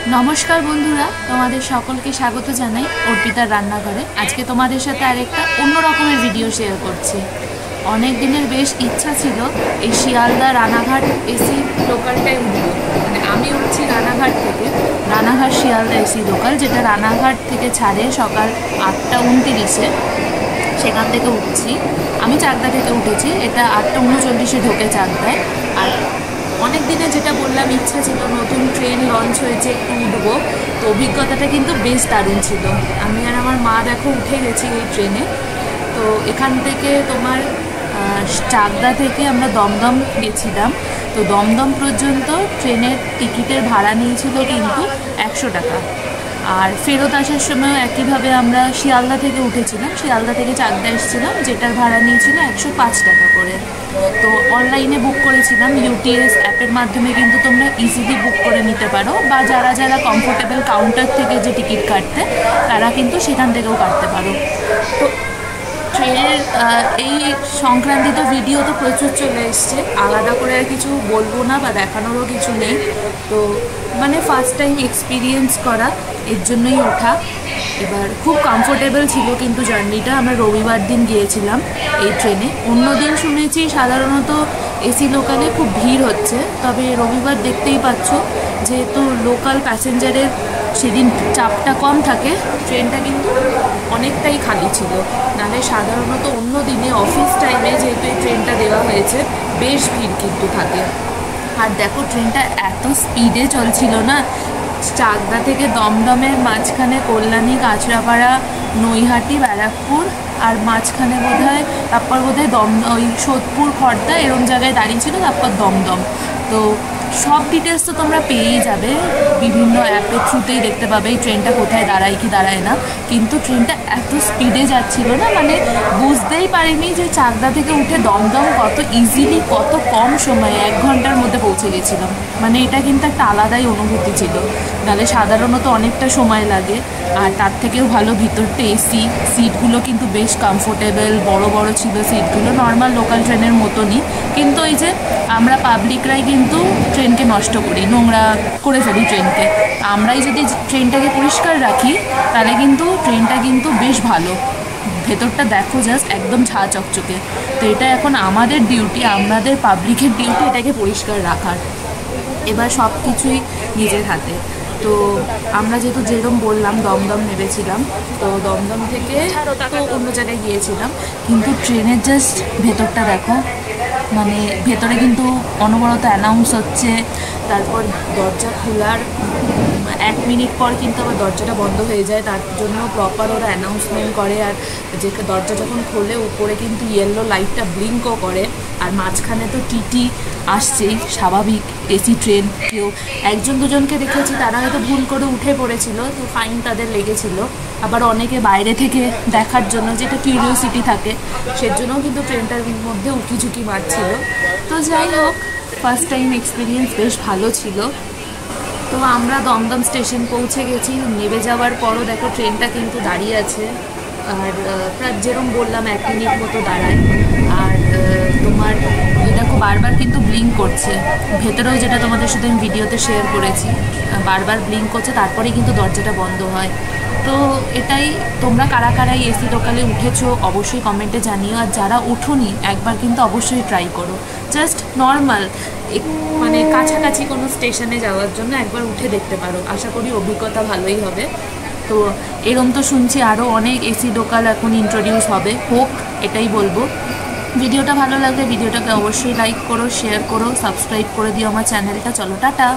नमस्कार बंधुरा तुम्हारे सकल के स्वागत जानाई अर्पितार रान्नाघरे। आज के तुम्हारे साथे आरेकटा अन्य रकमेर भिडियो शेयर करछि। अनेक दिनेर बेश इच्छा छिलो এই শিয়ালদা রানাঘাট এসি লোকালটায় উঠবো। মানে আমি উঠছি রানাঘাট থেকে, রানাঘাট শিয়ালদা এসি লোকাল, যেটা রানাঘাট থেকে ছাড়ে সকাল 8টা 29-এ। সেখান থেকে উঠছি। আমি চাকদা থেকে উঠেছি, এটা 8টা 39-এ ঢোকে চাকদায়। আর অনেক দিনে যেটা বললাম ইচ্ছা ছিল, নতুন ট্রেন লঞ্চ হয়েছে, একটু উঠবো। তো অভিজ্ঞতাটা কিন্তু বেশ দারুণ ছিল। আমি আর আমার মা দেখো উঠে গেছি এই ট্রেনে। তো এখান থেকে তোমার চাকদা থেকে আমরা দমদম গেছিলাম। তো দমদম পর্যন্ত ট্রেনের টিকিটের ভাড়া নিয়েছিল কিন্তু 100 টাকা। আর ফেরত আসার সময়ও একইভাবে আমরা শিয়ালদা থেকে উঠেছিলাম, শিয়ালদা থেকে চাকদা এসেছিলাম, যেটার ভাড়া নিয়েছিল 105 টাকা করে। তো অনলাইনে বুক করেছিলাম, ইউটিএস অ্যাপের মাধ্যমে কিন্তু তোমরা ইজিলি বুক করে নিতে পারো, বা যারা যারা কমফোর্টেবল কাউন্টার থেকে যে টিকিট কাটতে তারা কিন্তু সেখান থেকেও কাটতে পারো। তো ট্রেনের এই সংক্রান্তিত ভিডিও তো প্রচুর চলে এসছে, আলাদা করে আর কিছু বলবো না বা দেখানোরও কিছু নেই। তো মানে ফার্স্ট টাইম এক্সপিরিয়েন্স করা, এর জন্যই ওঠা। এবার খুব কমফোর্টেবল ছিল কিন্তু জার্নিটা। আমরা রবিবার দিন গিয়েছিলাম এই ট্রেনে। অন্য দিন শুনেছি সাধারণত এসি লোকালে খুব ভিড় হচ্ছে, তবে রবিবার দেখতেই পাচ্ছ যেহেতু লোকাল প্যাসেঞ্জারের সেদিন চাপটা কম থাকে, ট্রেনটা কিন্তু অনেকটাই খালি ছিল। নাহলে সাধারণত অন্য দিনে অফিস টাইমে যেহেতু এই ট্রেনটা দেওয়া হয়েছে, বেশ ভিড় কিন্তু থাকে। আর দেখো ট্রেনটা এত স্পিডে চলছিল না, চাকদা থেকে দমদমের মাঝখানে কল্যাণী, কাঁচরাপাড়া, নৈহাটি, ব্যারাকপুর, আর মাঝখানে তারপর বোধহয় ওই সোদপুর, খড়দা এরকম জায়গায় দাঁড়িয়ে ছিল, তারপর দমদম। তো সব ডিটেলস তো তোমরা পেয়েই যাবে, বিভিন্ন অ্যাপের থ্রুতেই দেখতে পাবে এই ট্রেনটা কোথায় দাঁড়ায় কি দাঁড়ায় না। কিন্তু ট্রেনটা এত স্পিডে যাচ্ছিল না, মানে বুঝতেই পারিনি যে চাকদা থেকে উঠে দমদম কত ইজিলি, কত কম সময়ে 1 ঘন্টার মধ্যে পৌঁছে গেছিলাম। মানে এটা কিন্তু একটা আলাদাই অনুভূতি ছিল। নাহলে সাধারণত অনেকটা সময় লাগে। আর তার থেকেও ভালো ভিতরটা এসি, সিটগুলো কিন্তু বেশ কমফোর্টেবল, বড় বড় ছিল সিটগুলো, নর্মাল লোকাল ট্রেনের মতনই। কিন্তু এই যে আমরা পাবলিকরাই কিন্তু ট্রেনকে নষ্ট করি, নোংরা করে ফেলি ট্রেনকে। আমরাই যদি ট্রেনটাকে পরিষ্কার রাখি তাহলে কিন্তু ট্রেনটা কিন্তু বেশ ভালো। ভেতরটা দেখো জাস্ট একদম ঝা চকচকে। তো এটা এখন আমাদের ডিউটি, আমাদের পাবলিকের ডিউটি এটাকে পরিষ্কার রাখার। এবার সব কিছুই নিজের হাতে। তো আমরা যেরকম বললাম দমদম নেমেছিলাম, তো দমদম থেকে তো অন্য জায়গায় গিয়েছিলাম। কিন্তু ট্রেনের জাস্ট ভেতরটা দেখো, মানে ভেতরে কিন্তু অনবরত অ্যানাউন্স হচ্ছে। তারপর দরজা খোলার 1 মিনিট পর কিন্তু আবার দরজাটা বন্ধ হয়ে যায়, তার জন্য প্রপার ওরা অ্যানাউন্সমেন্ট করে। আর যে দরজা যখন খোলে উপরে কিন্তু ইয়েলো লাইটটা ব্লিঙ্কও করে। আর মাঝখানে তো টিটি আসছেই, স্বাভাবিক, এসি ট্রেন। কেউ 1-2জনকে দেখেছি তারা হয়তো ভুল করে উঠে পড়েছিল, তো ফাইন তাদের লেগেছিল। আবার অনেকে বাইরে থেকে দেখার জন্য, যেটা কিউরিওসিটি থাকে, সেজন্যও কিন্তু ট্রেনটার মধ্যে উঁকিঝুঁকি মারছিল। তো যাই হোক, ফার্স্ট টাইম এক্সপিরিয়েন্স বেশ ভালো ছিল। তো আমরা দমদম স্টেশন পৌঁছে গেছি। নেমে যাওয়ার পরও দেখো ট্রেনটা কিন্তু দাঁড়িয়ে আছে। আর প্রায় যেরকম বললাম 1 মিনিট মতো দাঁড়ায়। আর তোমার দেখো বারবার কিন্তু ব্লিঙ্ক করছে, ভেতরেও যেটা তোমাদের সাথে আমি ভিডিওতে শেয়ার করেছি, বারবার ব্লিঙ্ক করছে, তারপরেই কিন্তু দরজাটা বন্ধ হয়। তো এটাই, তোমরা কারা কারাই এসি লোকালে উঠেছো অবশ্যই কমেন্টে জানিও। আর যারা উঠোনি একবার কিন্তু অবশ্যই ট্রাই করো, জাস্ট নর্মাল মানে কাছাকাছি কোনো স্টেশনে যাওয়ার জন্য একবার উঠে দেখতে পারো। আশা করি অভিজ্ঞতা ভালোই হবে। তো এরম তো শুনছি আরও অনেক এসি লোকাল এখন ইন্ট্রোডিউস হবে, হোক, এটাই বলবো। ভিডিওটা ভালো লাগলে ভিডিওটাকে অবশ্যই লাইক করো, শেয়ার করো, সাবস্ক্রাইব করে দিও আমার চ্যানেলটা। চলো টাটা।